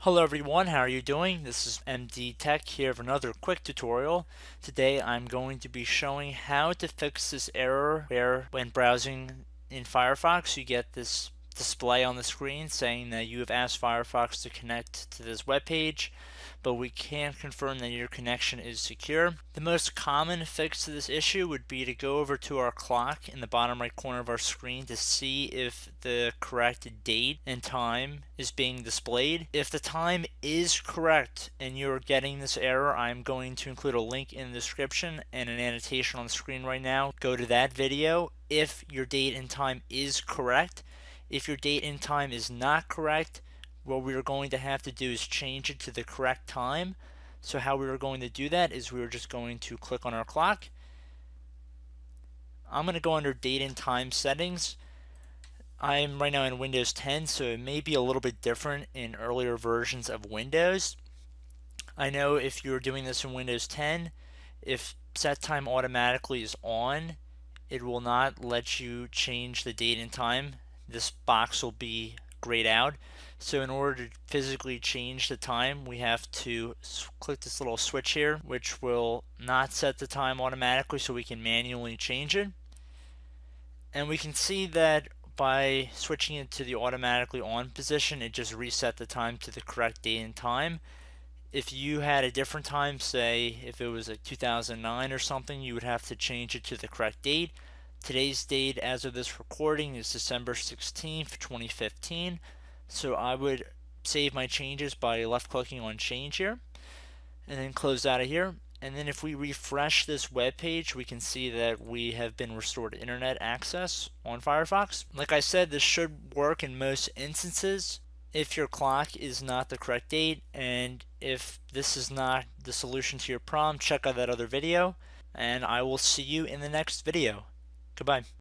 Hello everyone, how are you doing? This is MD Tech here with another quick tutorial. Today I'm going to be showing how to fix this error where when browsing in Firefox you get this display on the screen saying that you have asked Firefox to connect to this web page, but we can't confirm that your connection is secure. The most common fix to this issue would be to go over to our clock in the bottom right corner of our screen to see if the correct date and time is being displayed. If the time is correct and you're getting this error, I'm going to include a link in the description and an annotation on the screen right now. Go to that video if your date and time is correct. If your date and time is not correct, what we are going to have to do is change it to the correct time. So how we are going to do that is we are just going to click on our clock. I'm going to go under date and time settings. I'm right now in Windows 10, so it may be a little bit different in earlier versions of Windows. I know if you're doing this in Windows 10, if set time automatically is on, it will not let you change the date and time. This box will be grayed out. So in order to physically change the time, we have to click this little switch here, which will not set the time automatically, so we can manually change it. And we can see that by switching it to the automatically on position, it just reset the time to the correct date and time. If you had a different time, say if it was like 2009 or something, you would have to change it to the correct date. Today's date as of this recording is December 16th, 2015. So I would save my changes by left clicking on change here and then close out of here. And then if we refresh this web page, we can see that we have been restored internet access on Firefox. Like I said, this should work in most instances if your clock is not the correct date, and if this is not the solution to your problem, check out that other video, and I will see you in the next video. Goodbye.